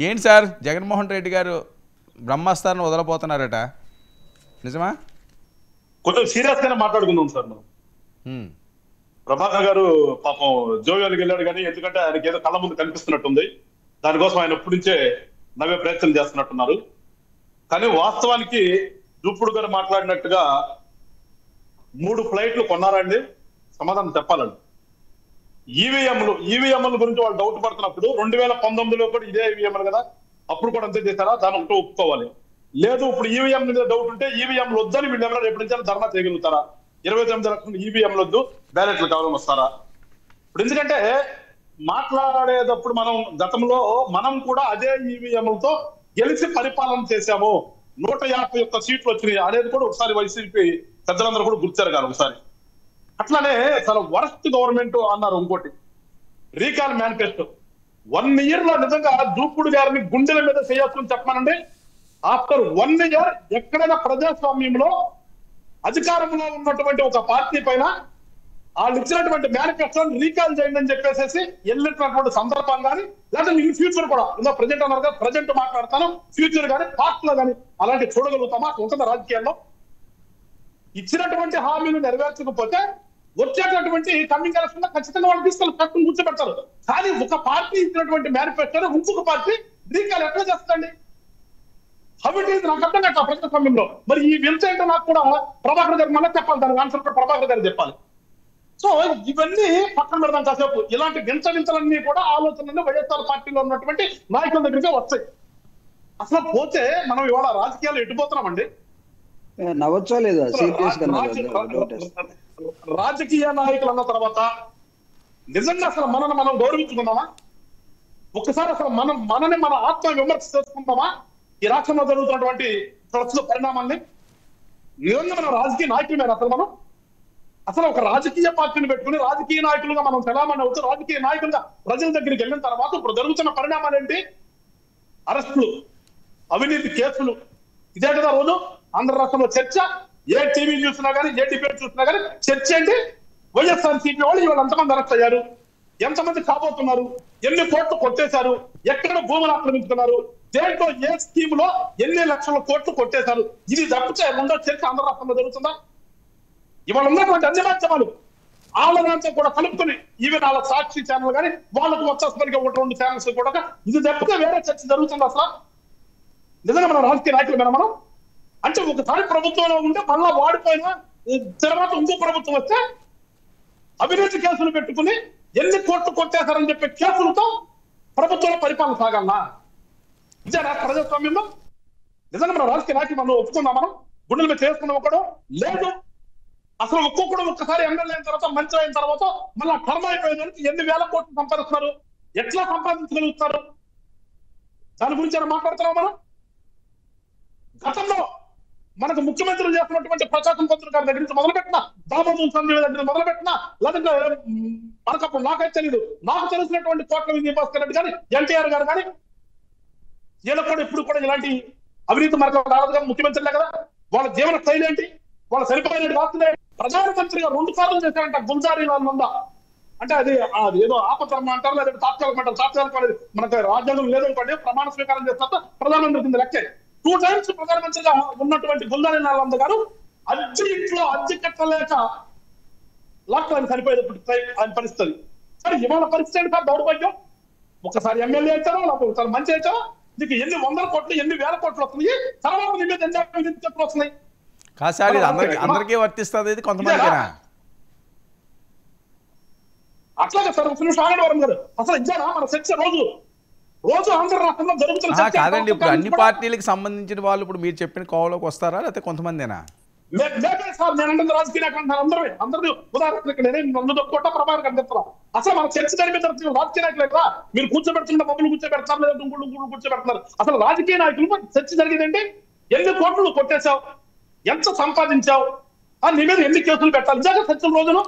ఏంటి సార్ జగన్మోహన్ రెడ్డి గారు బ్రహ్మాస్త్రాన్ని వదలబోతున్నారట, నిజమా? కొంచెం సీరియస్ గానే మాట్లాడుకుందాం సార్ మనం. ప్రభాకర్ గారు పాపం జోయాలకు వెళ్ళాడు కానీ ఎందుకంటే ఆయనకి ఏదో కళ్ళ ముందు కనిపిస్తున్నట్టుంది, దానికోసం ఆయన ఎప్పటి నుంచే నవ్వే ప్రయత్నం చేస్తున్నట్టున్నారు. కానీ వాస్తవానికి దూపుడు గారు మాట్లాడినట్టుగా 3 ఫ్లైట్లు కొన్నారండి, సమాధానం చెప్పాలండి. ఈవీఎంల గురించి వాళ్ళు డౌట్ పడుతున్నప్పుడు 2019లో కూడా ఇదే ఈవీఎంలు కదా, అప్పుడు కూడా అంతే చేశారా? దాని ఒకటి ఒప్పుకోవాలి. లేదు ఇప్పుడు ఈవీఎం మీద డౌట్ ఉంటే ఈవీఎంలు వద్దని వీళ్ళు ఎవరైనా ఎప్పటి నుంచి ధర్నా చేయగలుగుతారా? 29 లక్షల ఈవీఎంలు వద్దు, బ్యాలెట్లు కావాలని వస్తారా? ఇప్పుడు ఎందుకంటే మాట్లాడేటప్పుడు మనం గతంలో మనం కూడా అదే ఈవీఎంలతో గెలిచి పరిపాలన చేశాము, 151 సీట్లు వచ్చినాయి అనేది కూడా ఒకసారి వైసీపీ పెద్దలందరూ కూడా గుర్తిరగాలి ఒకసారి. అట్లానే చాలా వరస్ట్ గవర్నమెంట్ అన్నారు. ఇంకోటి రీకాల్ మేనిఫెస్టో 1 year లో నిజంగా దూపుడు గారిని గుండెల మీద చేయాల్సింది చెప్పానండి. ఆఫ్టర్ 1 year ఎక్కడైనా ప్రజాస్వామ్యంలో అధికారంలో ఉన్నటువంటి ఒక పార్టీ పైన వాళ్ళు ఇచ్చినటువంటి మేనిఫెస్టోని రీకాల్ చేయండి అని చెప్పేసి వెళ్ళినటువంటి సందర్భం కానీ, లేకపోతే ఇన్ ఫ్యూచర్ కూడా ఇంకా ప్రజెంట్ అన్నారు కదా, ప్రజెంట్ మాట్లాడతాను, ఫ్యూచర్ కానీ పార్టీలో కానీ అలాంటి చూడగలుగుతామా? ఉంటుంది రాజకీయాల్లో. ఇచ్చినటువంటి హామీలు నెరవేర్చకపోతే వచ్చేటటువంటి కమింగ్ ఎలక్షన్ లో ఖచ్చితంగా వాళ్ళు తీసుకెళ్ళి పక్కన కూర్చోబెడతారు. కానీ ఒక పార్టీ ఇచ్చినటువంటి మేనిఫెస్టో ఇంకొక పార్టీ రీకాల్ ఎట్లా చేస్తుందండి? హౌ ఇట్ ఈస్ నాకు అర్థం కాక ప్రజాస్వామ్యంలో. మరి ఈ వింత ఏంటో నాకు కూడా ప్రభాకర్ గారు మళ్ళీ చెప్పాలి, దానికి ఆన్సర్ కూడా ప్రభాకర్ గారు చెప్పాలి. సో ఇవన్నీ పక్కన పెడదాం కాసేపు. ఇలాంటి వింతలన్నీ కూడా ఆలోచనలు వైఎస్ఆర్ పార్టీలో ఉన్నటువంటి నాయకుల దగ్గరికి వస్తాయి. అసలు పోతే మనం ఇవాళ రాజకీయాలు ఎటుపోతున్నామండి. నవ్వచ్చో లేదా? రాజకీయ నాయకులు అన్న తర్వాత నిజంగా అసలు మనల్ని మనం గౌరవించుకుందామా? ఒక్కసారి అసలు మనని మన ఆత్మ విమర్శ చేసుకుందామా? ఈ రాష్ట్రంలో జరుగుతున్నటువంటి ప్రస్తుత పరిణామాన్ని నిజంగా మన రాజకీయ నాయకులమైన అసలు ఒక రాజకీయ పార్టీని పెట్టుకుని రాజకీయ నాయకులుగా మనం చలామణి అవుతూ రాజకీయ నాయకులుగా ప్రజల దగ్గరికి వెళ్ళిన తర్వాత ఇప్పుడు జరుగుతున్న పరిణామాలు ఏంటి? అరెస్టులు, అవినీతి కేసులు, ఇదే కదా రోజు ఆంధ్ర రాష్ట్రంలో చర్చ. ఏ టీవీ చూసినా కానీ, ఏ డిబేట్ చూసినా కానీ చర్చ ఏంటి? వైఎస్ఆర్సీపీ వాళ్ళు ఇవాళ ఎంతమంది అరెస్ట్ అయ్యారు, ఎంతమంది కాబోతున్నారు, ఎన్ని కోట్లు కొట్టేశారు, ఎక్కడ భూములు ఆక్రమించుకున్నారు, దేంట్లో ఏ స్కీమ్ లో ఎన్ని లక్షల కోట్లు కొట్టేశారు, ఇది తప్పితే రెండో చర్చ ఆంధ్ర రాష్ట్రంలో జరుగుతుందా? ఇవాళ ఉన్నటువంటి అన్ని మాధ్యమాలు వాళ్ళంతా కూడా కలుపుకొని ఈవెన్ వాళ్ళ సాక్షి ఛానల్ కానీ వాళ్ళకు వచ్చేసరికి 1-2 ఛానల్స్ కూడా ఇది తప్పితే వేరే చర్చ జరుగుతుంది అసలు? నిజంగా మన రాజకీయ నాయకులు మనం అంటే ఒకసారి ప్రభుత్వంలో ఉంటే మళ్ళా వాడిపోయినా తర్వాత ఇంకో ప్రభుత్వం వస్తే అవినీతి కేసులు పెట్టుకుని ఎన్ని కోట్లు కొట్టేశారని చెప్పే కేసులతో ప్రభుత్వంలో పరిపాలన సాగాలనా? ఇదేనా ప్రజాస్వామ్యంలో? నిజంగా మన రాజకీయ నాయకులు మనం ఒప్పుకుందాం? మనం గుండెల మీద చేసుకున్నాం ఒకడు లేదు. అసలు ఒక్కొక్కడు ఒక్కసారి ఎమ్మెల్యే అయిన తర్వాత మంత్రి అయిన తర్వాత మళ్ళీ టర్మ్ అయిపోయేదానికి ఎన్ని వేల కోట్లు సంపాదిస్తున్నారు, ఎట్లా సంపాదించగలుగుతారు? దాని గురించి మాట్లాడుతున్నాం మనం. గతంలో మనకు ముఖ్యమంత్రులు చేస్తున్నటువంటి ప్రకాశం పంతులు గారి దగ్గర నుంచి మొదలుపెట్టిన, దామోదర్ సంజయ్ దగ్గర మొదలుపెట్టిన, లేదంటే మనకప్పుడు నాకైతే తెలీదు, నాకు తెలిసినటువంటి కోట్ల విజయభాస్కర్ రెడ్డి కానీ, ఎన్టీఆర్ గారు కానీ వీళ్ళ కూడా ఇప్పుడు కూడా ఇలాంటి అవినీతి మార్గం రాలేదు కానీ ముఖ్యమంత్రులే కదా. వాళ్ళ జీవన శైలి ఏంటి? వాళ్ళ సరిపోయినట్టు వాస్తులే. ప్రధానమంత్రిగా 2 సార్లు చేశారంట గుల్జారీ వాళ్ళ ఉందా అంటే అది ఏదో ఆపధర్మ అంటారు, లేదంటే తాత్కాలిక అంటారు. తాత్కాలిక అనేది మనకు రాజ్యాంగం లేదనుకోండి, ప్రమాణ స్వీకారం చేస్తున్న ప్రధానమంత్రి కింద లెక్కే. 2 times ప్రధానమంత్రిగా ఉన్నటువంటి గుల్జారీ లాల్ గారు అద్దె ఇంట్లో అద్దె కట్టలేక లాక్డౌన్ సరిపోయేటప్పుడు ఆయన పరిస్థితి. సరే ఇవాళ పరిస్థితి ఏంటి సార్? దౌర్భాగ్యం. ఒకసారి ఎమ్మెల్యే వచ్చారో, లేకపోతే ఒకసారి మంచి వచ్చారో నీకు ఎన్ని 100 కోట్లు ఎన్ని వేల కోట్లు వస్తున్నాయి, తర్వాత నీ మీద ఎన్ని చెట్లు వస్తున్నాయి? కాసారి అందరికీ వర్తిస్తుంది, ఇది కొంతమందికేనా? అట్లాగే సార్ ఒక నిమిషం ఆగండి వరం గారు. అసలు ఇచ్చారా మన చర్చ రోజు ఆంధ్ర రాష్ట్రంలో జరుగుతున్న కాదండి. ఇప్పుడు అన్ని పార్టీలకు సంబంధించిన వాళ్ళు ఇప్పుడు మీరు చెప్పిన కోవలోకి వస్తారా, లేకపోతే కొంతమందేనా? సార్ నేను అంటే రాజకీయ నాయకులు అందరూ ఉదాహరణ ప్రభావం కనిపిస్తున్నా. అసలు మన చర్చ జరిపే రాజకీయ నాయకులు కదా మీరు కూర్చోబెడుతున్న మమ్మల్ని కూర్చోబెడతారు, లేదా ఇంకోటి కూర్చోబెడుతున్నారు. అసలు రాజకీయ నాయకులు చర్చ జరిగేదంటే ఎన్ని కోట్లు కొట్టేశావు, ఎంత సంపాదించావు, నీ మీద ఎన్ని కేసులు పెట్టాలి? నిజంగా చర్చల రోజును